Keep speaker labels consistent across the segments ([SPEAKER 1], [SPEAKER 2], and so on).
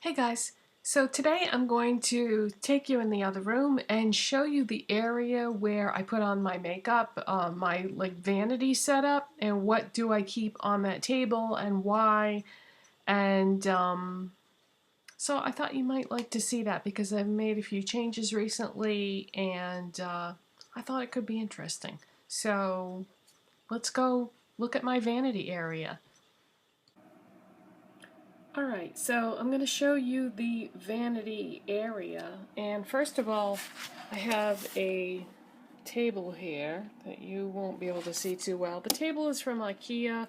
[SPEAKER 1] Hey guys, so today I'm going to take you in the other room and show you the area where I put on my makeup, my vanity setup, and what do I keep on that table and why. And so I thought you might like to see that because I've made a few changes recently and I thought it could be interesting. So let's go look at my vanity area. Alright, so I'm going to show you the vanity area, and first of all I have a table here that you won't be able to see too well. The table is from IKEA.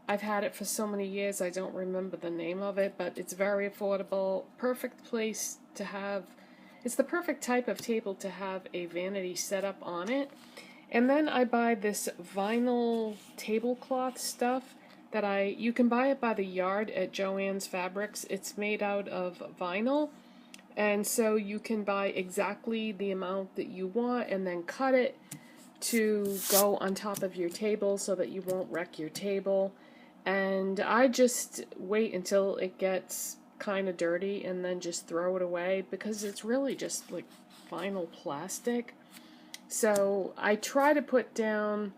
[SPEAKER 1] I've had it for so many years I don't remember the name of it, but it's very affordable. Perfect place to have, it's the perfect type of table to have a vanity setup on it. And then I buy this vinyl tablecloth stuff that you can buy it by the yard at Joann's Fabrics. It's made out of vinyl, and so you can buy exactly the amount that you want and then cut it to go on top of your table so that you won't wreck your table. And I just wait until it gets kind of dirty and then just throw it away because it's really just like vinyl plastic. So I try to put down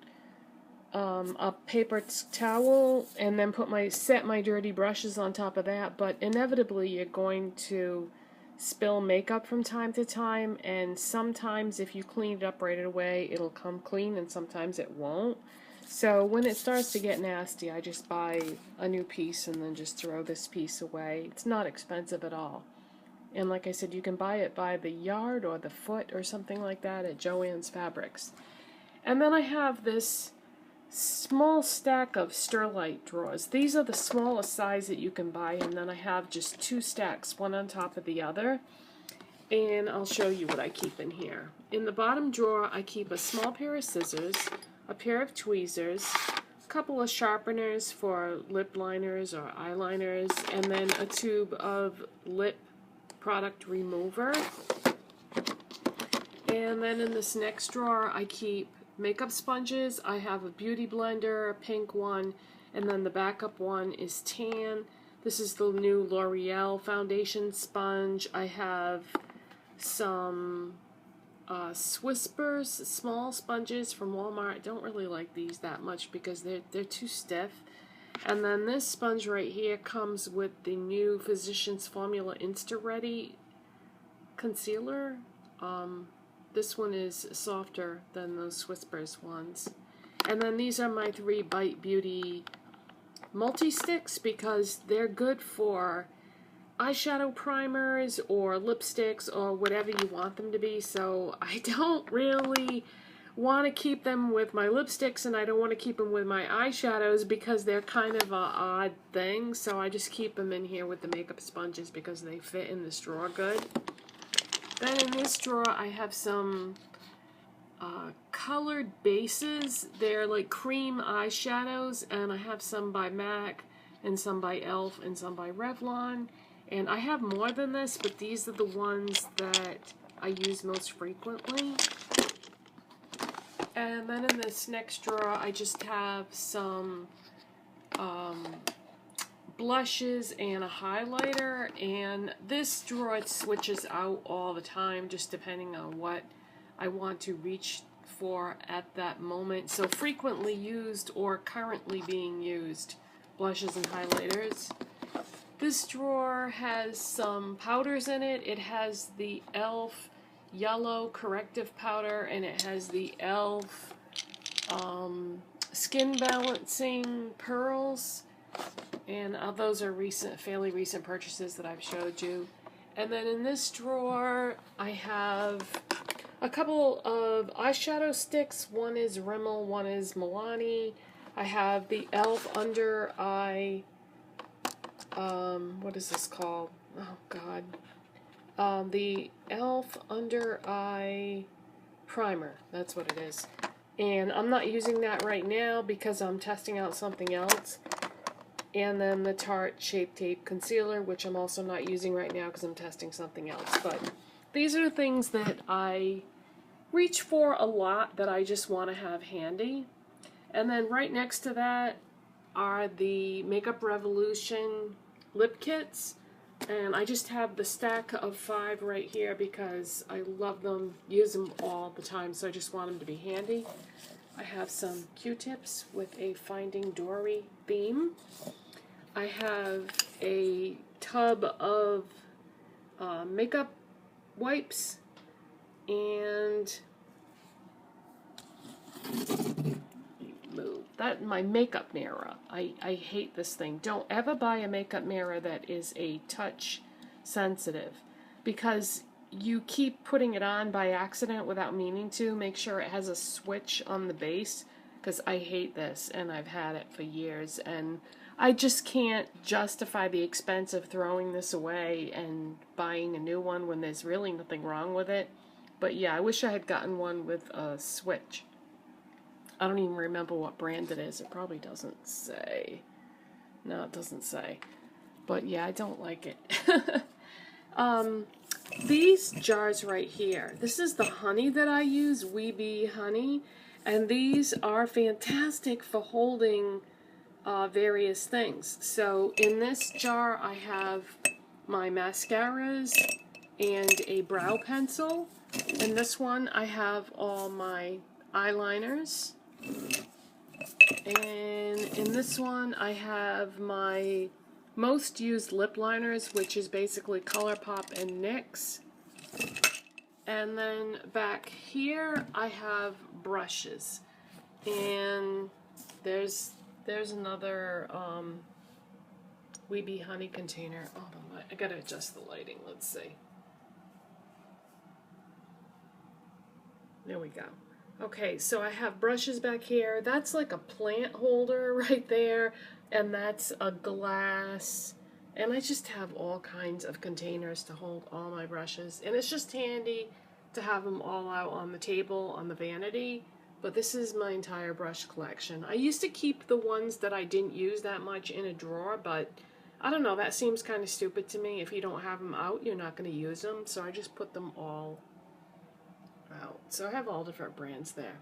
[SPEAKER 1] a paper towel and then set my dirty brushes on top of that, but inevitably you're going to spill makeup from time to time, and sometimes if you clean it up right away it'll come clean and sometimes it won't. So when it starts to get nasty I just buy a new piece and then just throw this piece away. It's not expensive at all. And like I said, you can buy it by the yard or the foot or something like that at Joann's Fabrics. And then I have this small stack of Sterlite drawers. These are the smallest size that you can buy, and then I have just two stacks, one on top of the other. And I'll show you what I keep in here. In the bottom drawer, I keep a small pair of scissors, a pair of tweezers, a couple of sharpeners for lip liners or eyeliners, and then a tube of lip product remover. And then in this next drawer, I keep makeup sponges. I have a beauty blender, a pink one, and then the backup one is tan. This is the new L'Oreal foundation sponge. I have some Whispers small sponges from Walmart. I don't really like these that much because they're too stiff. And then this sponge right here comes with the new Physicians Formula Insta Ready concealer. This one is softer than those Whispers ones. And then these are my 3 Bite Beauty multi-sticks because they're good for eyeshadow primers or lipsticks or whatever you want them to be. So I don't really want to keep them with my lipsticks and I don't want to keep them with my eyeshadows because they're kind of an odd thing. So I just keep them in here with the makeup sponges because they fit in this drawer good. Then in this drawer I have some colored bases. They're like cream eyeshadows, and I have some by MAC and some by e.l.f. and some by Revlon. And I have more than this, but these are the ones that I use most frequently. And then in this next drawer I just have some blushes and a highlighter, and this drawer switches out all the time just depending on what I want to reach for at that moment. So frequently used or currently being used blushes and highlighters. This drawer has some powders in it. It has the e.l.f. yellow corrective powder, and it has the e.l.f. Skin Balancing Pearls. And those are fairly recent purchases that I've showed you. And then in this drawer, I have a couple of eyeshadow sticks. One is Rimmel, one is Milani. I have the e.l.f. Under Eye, what is this called? Oh God. The e.l.f. Under Eye Primer, that's what it is. And I'm not using that right now because I'm testing out something else. And then the Tarte Shape Tape Concealer, which I'm also not using right now because I'm testing something else. But these are the things that I reach for a lot that I just want to have handy. And then right next to that are the Makeup Revolution lip kits. And I just have the stack of 5 right here because I love them, use them all the time, so I just want them to be handy. I have some Q-tips with a Finding Dory theme. I have a tub of makeup wipes and that my makeup mirror. I hate this thing. Don't ever buy a makeup mirror that is a touch sensitive because you keep putting it on by accident without meaning to. Make sure it has a switch on the base because I hate this and I've had it for years and I just can't justify the expense of throwing this away and buying a new one when there's really nothing wrong with it. But yeah, I wish I had gotten one with a switch. I don't even remember what brand it is. It probably doesn't say. No, it doesn't say. But yeah, I don't like it. These jars right here, this is the honey that I use, Weeby honey, and these are fantastic for holding various things. So in this jar I have my mascaras and a brow pencil. In this one I have all my eyeliners. And in this one I have my most used lip liners, which is basically ColourPop and NYX. And then back here I have brushes. And there's another Weeby honey container. Oh, I gotta adjust the lighting. Let's see. There we go. Okay, so I have brushes back here. That's like a plant holder right there, and that's a glass. And I just have all kinds of containers to hold all my brushes. And it's just handy to have them all out on the table on the vanity. But this is my entire brush collection. I used to keep the ones that I didn't use that much in a drawer, but I don't know, that seems kind of stupid to me. If you don't have them out, you're not going to use them. So I just put them all out. So I have all different brands there.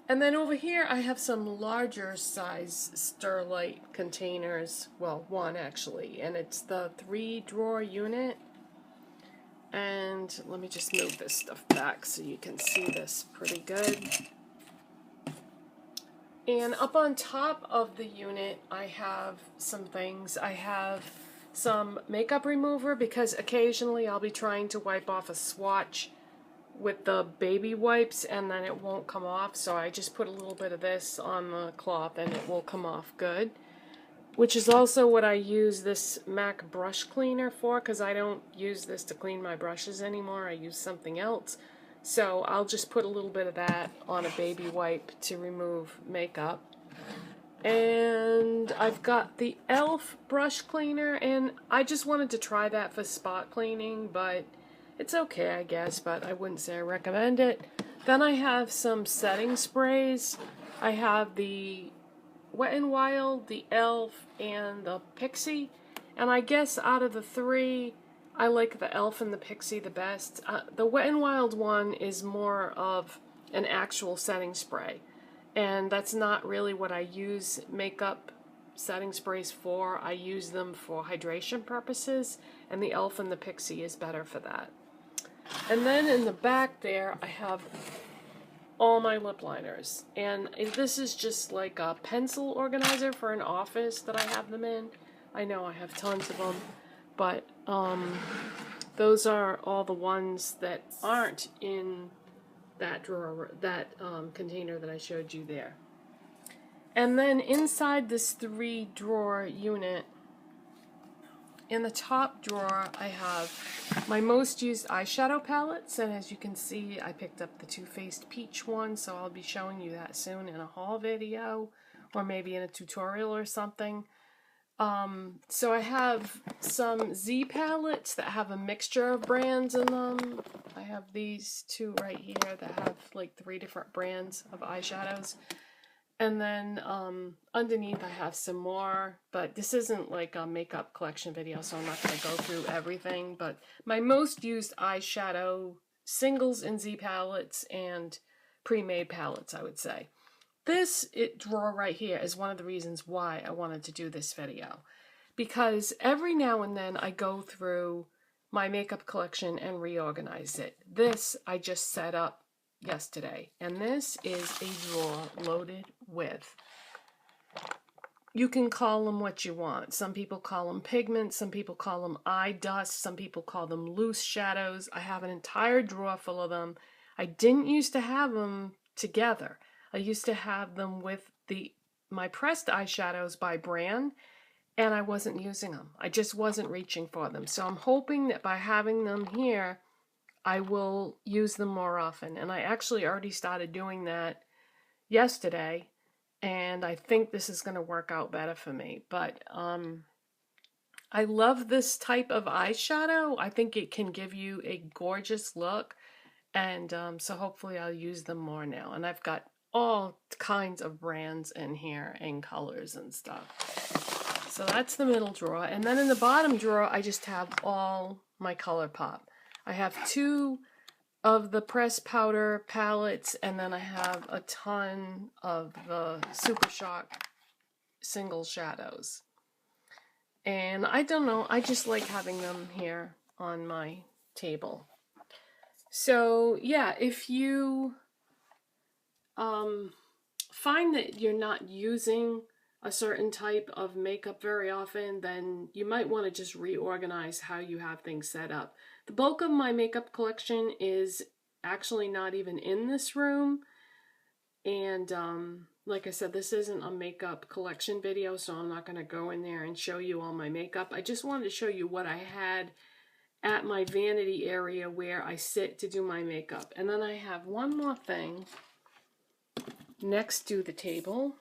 [SPEAKER 1] And then over here I have some larger size Sterlite containers. Well, one actually, and it's the 3-drawer unit. And let me just move this stuff back so you can see this pretty good. And up on top of the unit I have some things. I have some makeup remover because occasionally I'll be trying to wipe off a swatch with the baby wipes and then it won't come off, so I just put a little bit of this on the cloth and it will come off good. Which is also what I use this MAC brush cleaner for, because I don't use this to clean my brushes anymore. I use something else. So I'll just put a little bit of that on a baby wipe to remove makeup. And I've got the e.l.f. brush cleaner, and I just wanted to try that for spot cleaning, but it's okay, I guess, but I wouldn't say I recommend it. Then I have some setting sprays. I have the Wet n Wild, the e.l.f., and the Pixie. And I guess out of the 3, I like the e.l.f. and the Pixie the best. The Wet n Wild one is more of an actual setting spray. And that's not really what I use makeup setting sprays for. I use them for hydration purposes, and the e.l.f. and the Pixie is better for that. And then in the back there, I have all my lip liners. And this is just like a pencil organizer for an office that I have them in. I know I have tons of them, but those are all the ones that aren't in that drawer, that container that I showed you there. And then inside this 3-drawer unit, in the top drawer, I have my most used eyeshadow palettes, and as you can see, I picked up the Too Faced Peach one, so I'll be showing you that soon in a haul video, or maybe in a tutorial or something. So I have some Z palettes that have a mixture of brands in them. I have these 2 right here that have like 3 different brands of eyeshadows. And then underneath I have some more, but this isn't like a makeup collection video, so I'm not going to go through everything. But my most used eyeshadow singles in Z palettes and pre-made palettes, I would say. This drawer right here is one of the reasons why I wanted to do this video. because every now and then I go through my makeup collection and reorganize it. This I just set up yesterday, and this is a drawer loaded with, you can call them what you want. Some people call them pigments, some people call them eye dust, some people call them loose shadows. I have an entire drawer full of them. I didn't used to have them together. I used to have them with my pressed eyeshadows by brand, and I wasn't using them. I just wasn't reaching for them. So I'm hoping that by having them here, I will use them more often. And I actually already started doing that yesterday, and I think this is going to work out better for me. But I love this type of eyeshadow. I think it can give you a gorgeous look, and so hopefully I'll use them more now. And I've got all kinds of brands in here and colors and stuff. So that's the middle drawer. And then in the bottom drawer, I just have all my ColourPop. I have 2 of the pressed powder palettes, and then I have a ton of the Super Shock single shadows. And I don't know, I just like having them here on my table. So yeah, if you find that you're not using a certain type of makeup very often, then you might want to just reorganize how you have things set up. The bulk of my makeup collection is actually not even in this room, and like I said, this isn't a makeup collection video, so I'm not going to go in there and show you all my makeup. I just wanted to show you what I had at my vanity area where I sit to do my makeup. And then I have one more thing next to the table.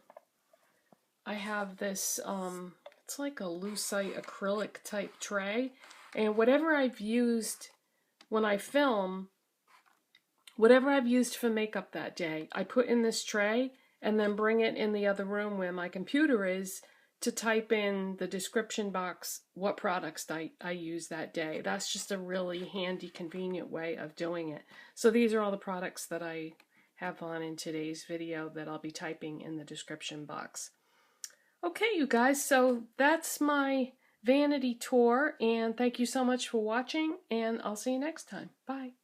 [SPEAKER 1] I have this, it's like a lucite acrylic type tray, and whatever I've used when I film, whatever I've used for makeup that day, I put in this tray and then bring it in the other room where my computer is to type in the description box what products I use that day. That's just a really handy, convenient way of doing it. So these are all the products that I have on in today's video that I'll be typing in the description box. Okay, you guys, so that's my vanity tour, and thank you so much for watching, and I'll see you next time. Bye.